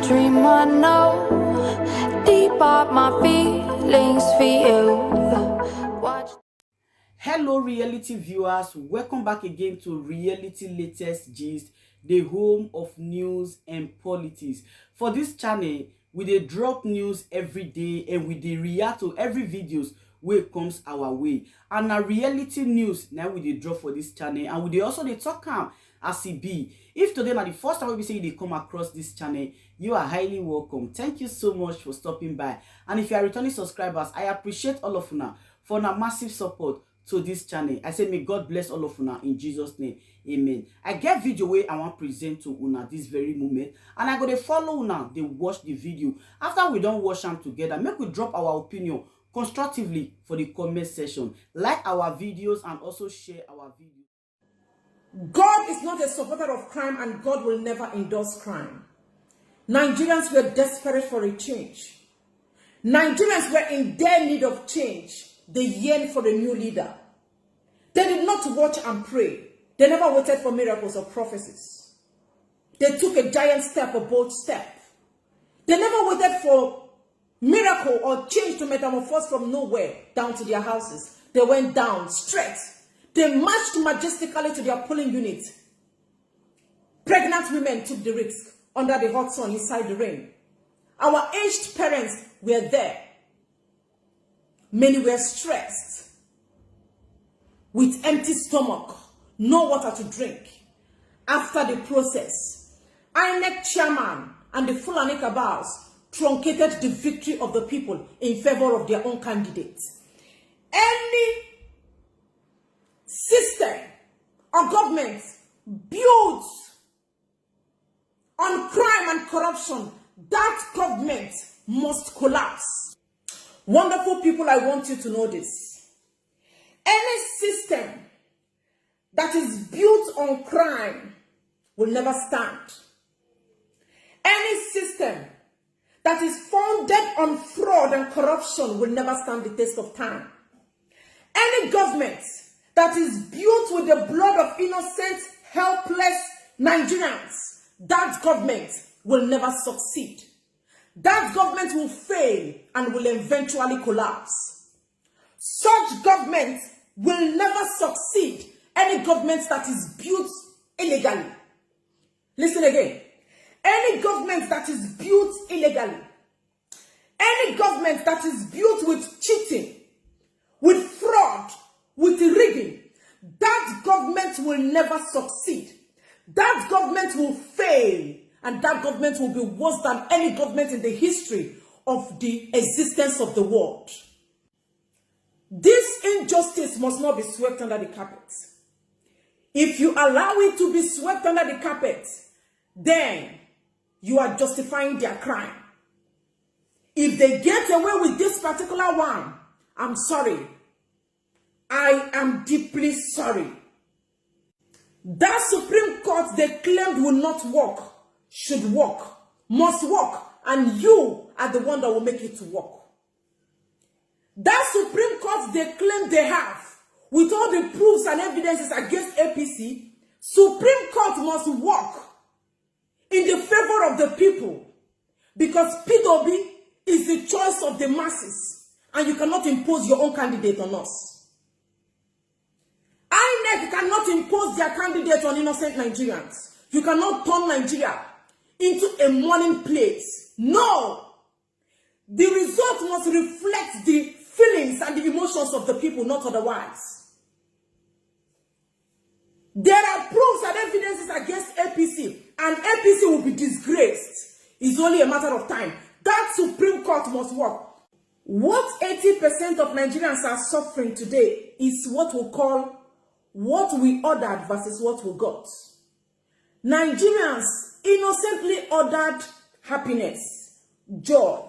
dream I know, deep up my feelings for you. Watch. Hello reality viewers, welcome back again to Reality Latest Gist, the home of news and politics. For this channel, we dey drop news every day and we dey react to every videos wey comes our way. And na reality news now we dey drop for this channel, and we dey also dey talk am as e be. If today na the first time we say you dey come across this channel, you are highly welcome. Thank you so much for stopping by. And if you are returning subscribers, I appreciate all of una for una massive support to this channel. I say may God bless all of una in Jesus name. Amen. I get video where I want present to una this very moment, and I go to follow una, they watch the video. After we don't watch them together, make we drop our opinion constructively for the comment section. Like our videos and also share our videos. God is not a supporter of crime, and God will never endorse crime. Nigerians were desperate for a change. Nigerians were in their need of change. They yearned for a new leader. They did not watch and pray. They never waited for miracles or prophecies. They took a giant step, a bold step. They never waited for miracle or change to metamorphose from nowhere down to their houses. They went down straight. They marched majestically to their polling unit. Pregnant women took the risk under the hot sun inside the rain. Our aged parents were there. Many were stressed, with empty stomach, no water to drink. After the process, INEC chairman and the Fulani cabals truncated the victory of the people in favor of their own candidates. Any system or government built on crime and corruption, that government must collapse. Wonderful people, I want you to know this. Any system that is built on crime will never stand. Any system that is founded on fraud and corruption will never stand the test of time. Any government that is built with the blood of innocent, helpless Nigerians, that government will never succeed. That government will fail and will eventually collapse. Such government will never succeed. Any government that is built illegally. Listen again. Any government that is built illegally. Any government that is built with cheating, with fraud, with rigging, that government will never succeed. That government will fail, and that government will be worse than any government in the history of the existence of the world. This injustice must not be swept under the carpet. If you allow it to be swept under the carpet, then you are justifying their crime. If they get away with this particular one, I'm sorry. I am deeply sorry. That Supreme Court they claimed will not work, should work, must work, and you are the one that will make it to work. That Supreme Court they claim they have, with all the proofs and evidences against APC, Supreme Court must work in the favor of the people, because Peter Obi is the choice of the masses, and you cannot impose your own candidate on us. INEC cannot impose their candidate on innocent Nigerians. You cannot turn Nigeria into a mourning place. No! The result must reflect the feelings and the emotions of the people, not otherwise. There are proofs and evidences against APC, and APC will be disgraced. It's only a matter of time. That Supreme Court must work. What 80% of Nigerians are suffering today is what we call what we ordered versus what we got. Nigerians innocently ordered happiness, joy,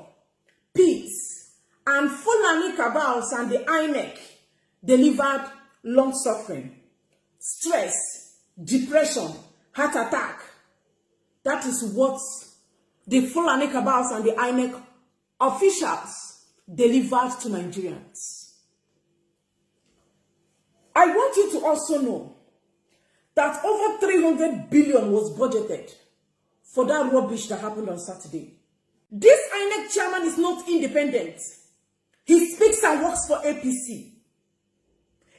peace, and Fulani cabals and the INEC delivered long suffering, stress, depression, heart attack. That is what the Fulani cabals and the INEC officials delivered to Nigerians. I want you to also know that over 300 billion was budgeted for that rubbish that happened on Saturday. This INEC chairman is not independent. He speaks and works for APC.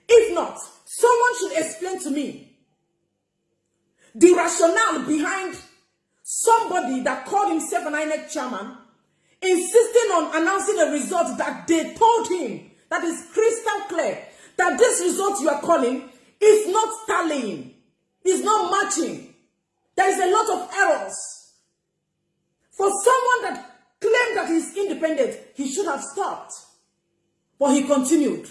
If not, someone should explain to me the rationale behind somebody that called himself an INEC chairman insisting on announcing a result that they told him, that is crystal clear, that this result you are calling is not tallying, is not matching. There is a lot of errors. For someone that claimed that he's independent, he should have stopped. But he continued.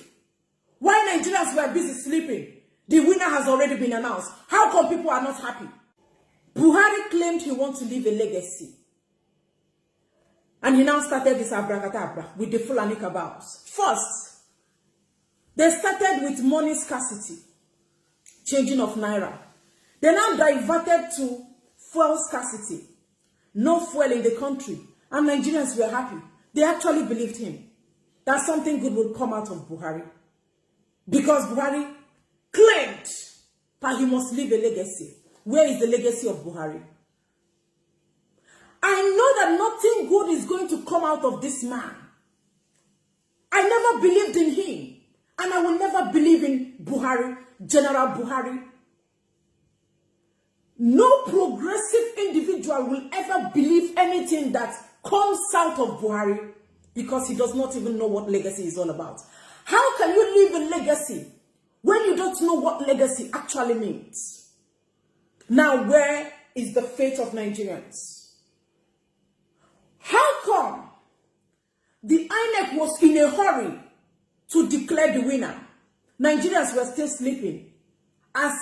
While Nigerians were busy sleeping, the winner has already been announced. How come people are not happy? Buhari claimed he wants to leave a legacy. And he now started this abracadabra with the Fulani cabals. First, they started with money scarcity, changing of naira. They now diverted to fuel scarcity. No fuel in the country. And Nigerians were happy. They actually believed him that something good would come out of Buhari. Because Buhari claimed that he must leave a legacy. Where is the legacy of Buhari? I know that nothing good is going to come out of this man. I never believed in him. And I will never believe in Buhari, General Buhari. No progressive individual will ever believe anything that comes out of Buhari because he does not even know what legacy is all about. How can you leave a legacy when you don't know what legacy actually means? Now, where is the fate of Nigerians? How come the INEC was in a hurry to declare the winner? Nigerians were still sleeping. As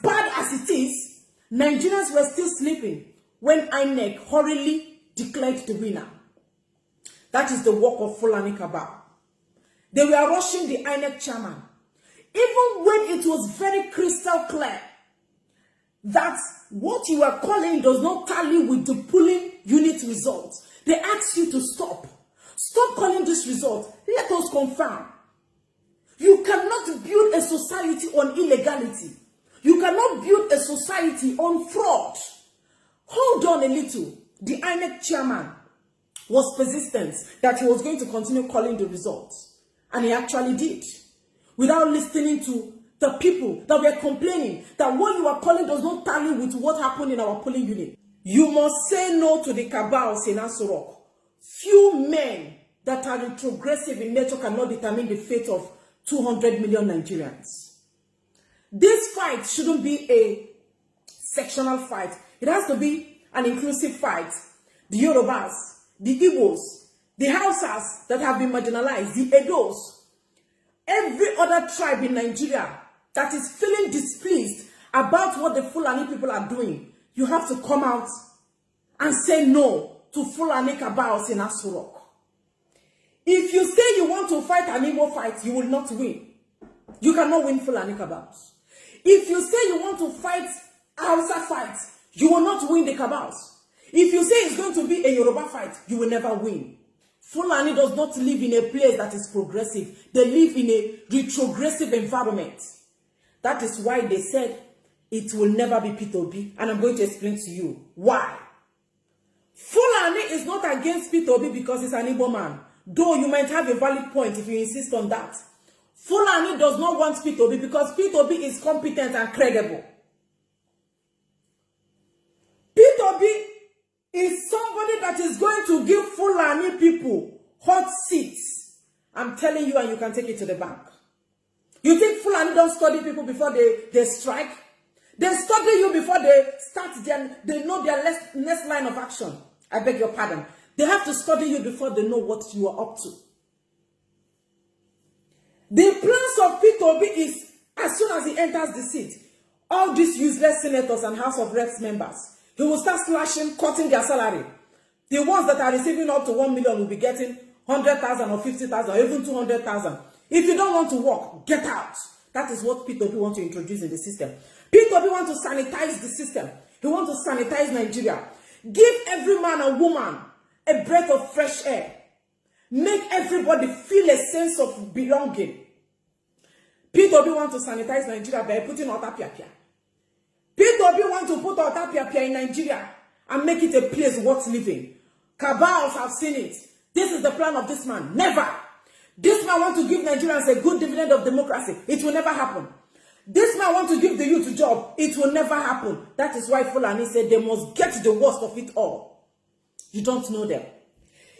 bad as it is, Nigerians were still sleeping when INEC hurriedly declared the winner. That is the work of Fulani cabal. They were rushing the INEC chairman. Even when it was very crystal clear that what you are calling does not tally with the polling unit results, they asked you to stop. Stop calling this result. Let us confirm. You cannot build a society on illegality. You cannot build a society on fraud. Hold on a little. The INEC chairman was persistent that he was going to continue calling the results. And he actually did. Without listening to the people that were complaining that what you are calling does not tally with what happened in our polling unit. You must say no to the cabals in Asurok. Few men that are retrogressive in nature cannot determine the fate of 200 million Nigerians. This fight shouldn't be a sectional fight. It has to be an inclusive fight. The Yorubas, the Igbos, the Hausas that have been marginalized, the Edos, every other tribe in Nigeria that is feeling displeased about what the Fulani people are doing, you have to come out and say no to Fulani cabals in Asurok. If you say you want to fight an Igbo fight, you will not win. You cannot win Fulani cabals. If you say you want to fight Hausa fight, you will not win the cabals. If you say it's going to be a Yoruba fight, you will never win. Fulani does not live in a place that is progressive. They live in a retrogressive environment. That is why they said it will never be Peter Obi. And I'm going to explain to you why. Fulani is not against Peter Obi because he's an Igbo man. Though you might have a valid point if you insist on that. Fulani does not want Peter Obi because Peter Obi is competent and credible. Peter Obi is somebody that is going to give Fulani people hot seats. I'm telling you, and you can take it to the bank. You think Fulani don't study people before they strike? They study you before they start they know their next line of action. I beg your pardon. They have to study you before they know what you are up to. The plans of Peter Obi is, as soon as he enters the seat, all these useless senators and House of Reps members, he will start slashing, cutting their salary. The ones that are receiving up to 1 million will be getting 100,000 or 50,000 or even 200,000. If you don't want to work, get out. That is what Peter Obi wants to introduce in the system. Peter Obi wants to sanitize the system. He wants to sanitize Nigeria. Give every man and woman a breath of fresh air. Make everybody feel a sense of belonging. Peter Obi wants to sanitize Nigeria by putting Otapiapia. Peter Obi want to put R3P in Nigeria and make it a place worth living. Cabals have seen it. This is the plan of this man. Never. This man want to give Nigerians a good dividend of democracy. It will never happen. This man want to give the youth a job. It will never happen. That is why Fulani said they must get the worst of it all. You don't know them.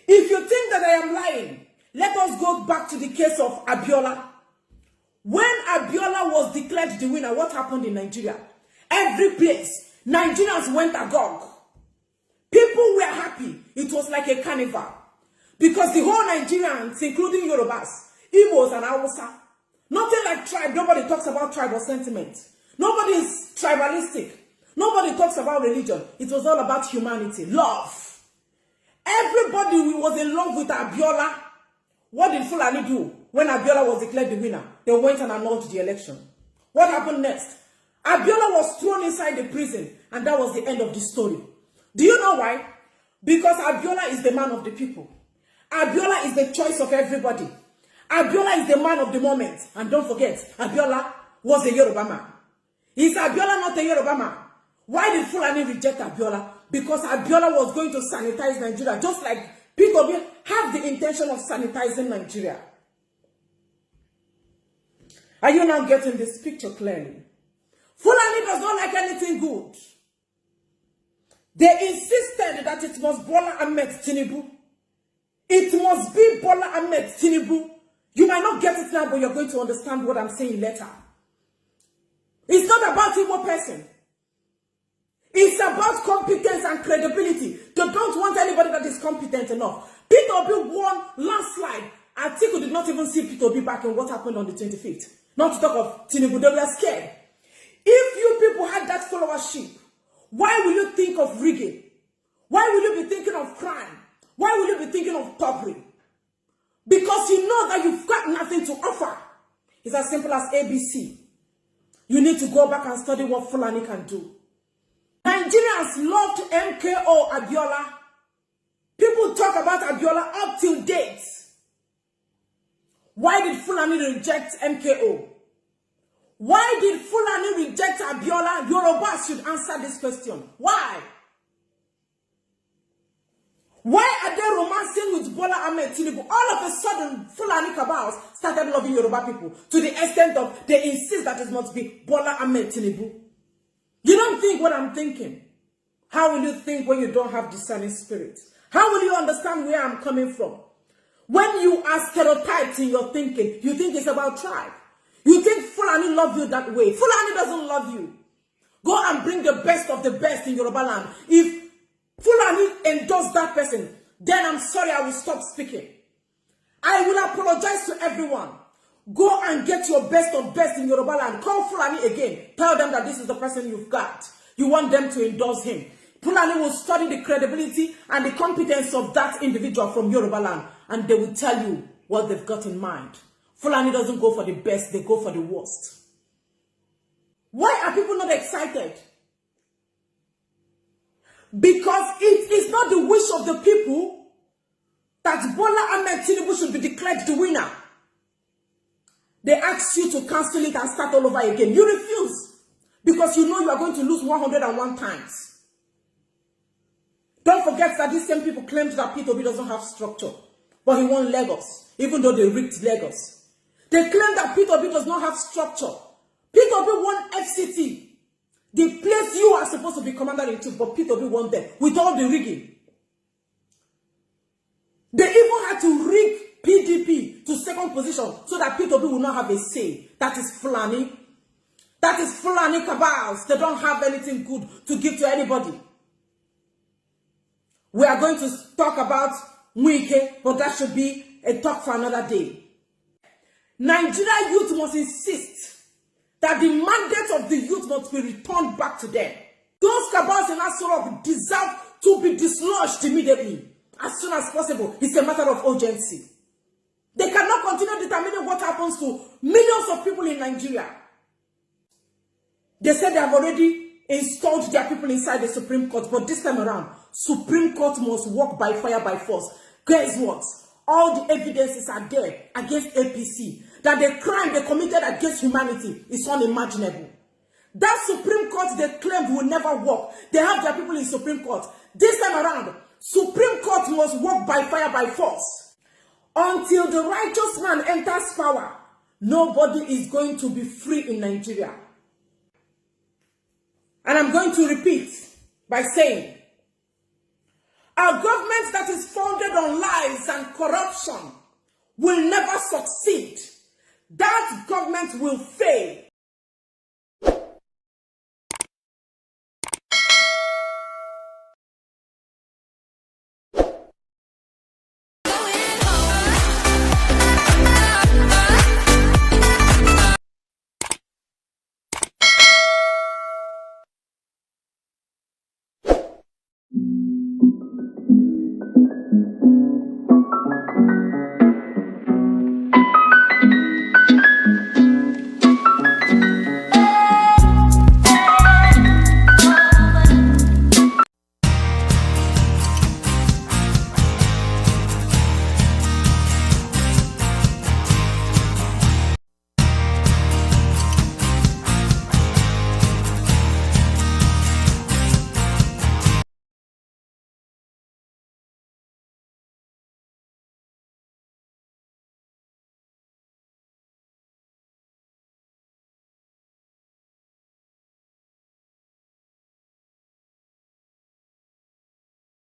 If you think that I am lying, let us go back to the case of Abiola. When Abiola was declared the winner, what happened in Nigeria? Every place, Nigerians went agog. People were happy. It was like a carnival. Because the whole Nigerians, including Yorubas, Igbos and Hausa, nothing like tribe. Nobody talks about tribal sentiment. Nobody is tribalistic. Nobody talks about religion. It was all about humanity, love. Everybody was in love with Abiola. What did Fulani do when Abiola was declared the winner? They went and annulled the election. What happened next? Abiola was thrown inside the prison, and that was the end of the story. Do you know why? Because Abiola is the man of the people. Abiola is the choice of everybody. Abiola is the man of the moment. And don't forget, Abiola was a Yoruba man. Is Abiola not a Yoruba man? Why did Fulani reject Abiola? Because Abiola was going to sanitize Nigeria, just like Peter Obi have the intention of sanitizing Nigeria. Are you now getting this picture clearly? Fulani does not like anything good. They insisted that it must Bola Ahmed Tinubu. It must be Bola Ahmed Tinubu. You might not get it now, but you're going to understand what I'm saying later. It's not about Igbo person. It's about competence and credibility. They don't want anybody that is competent enough. Peter Obi won landslide. Atiku did not even see Peter Obi back in what happened on the 25th. Not to talk of Tinubu, they were scared. If you people had that followership, why will you think of rigging? Why will you be thinking of crime? Why will you be thinking of robbery? Because you know that you've got nothing to offer. It's as simple as ABC. You need to go back and study what Fulani can do. Nigerians loved MKO Abiola. People talk about Abiola up till date. Why did Fulani reject MKO? Why did Fulani reject Abiola? Yoruba should answer this question. Why? Why are they romancing with Bola Ahmed Tinubu? All of a sudden, Fulani cabals started loving Yoruba people to the extent of they insist that it must be Bola Ahmed Tinubu. You don't think what I'm thinking. How will you think when you don't have discerning spirit? How will you understand where I'm coming from? When you are stereotyped in your thinking, you think it's about tribe. You think Fulani love you that way. Fulani doesn't love you. Go and bring the best of the best in Yoruba land. If Fulani endorse that person, then I'm sorry, I will stop speaking. I will apologize to everyone. Go and get your best of best in Yoruba land. Call Fulani again. Tell them that this is the person you've got. You want them to endorse him. Fulani will study the credibility and the competence of that individual from Yoruba land, and they will tell you what they've got in mind. Fulani doesn't go for the best, they go for the worst. Why are people not excited? Because it is not the wish of the people that Bola Ahmed Tinubu should be declared the winner. They ask you to cancel it and start all over again. You refuse because you know you are going to lose 101 times. Don't forget that these same people claimed that Peter Obi doesn't have structure, but he won Lagos, even though they rigged Lagos. They claim that Peter Obi does not have structure. Peter Obi won FCT, the place you are supposed to be commander-in-chief, but Peter Obi won there with all the rigging. They even had to rig PDP to second position so that Peter Obi will not have a say. That is Fulani. That is Fulani cabals. They don't have anything good to give to anybody. We are going to talk about Mwike, but that should be a talk for another day. Nigeria youth must insist that the mandate of the youth must be returned back to them. Those cabals in Asorok deserve to be dislodged immediately, as soon as possible. It's a matter of urgency. They cannot continue determining what happens to millions of people in Nigeria. They said they have already installed their people inside the Supreme Court, but this time around, Supreme Court must work by fire, by force. Guess what? All the evidences are there against APC. That the crime they committed against humanity is unimaginable. That Supreme Court they claimed will never work. They have their people in Supreme Court. This time around, Supreme Court must work by fire, by force. Until the righteous man enters power, nobody is going to be free in Nigeria. And I'm going to repeat by saying, a government that is founded on lies and corruption will never succeed. That government will fail.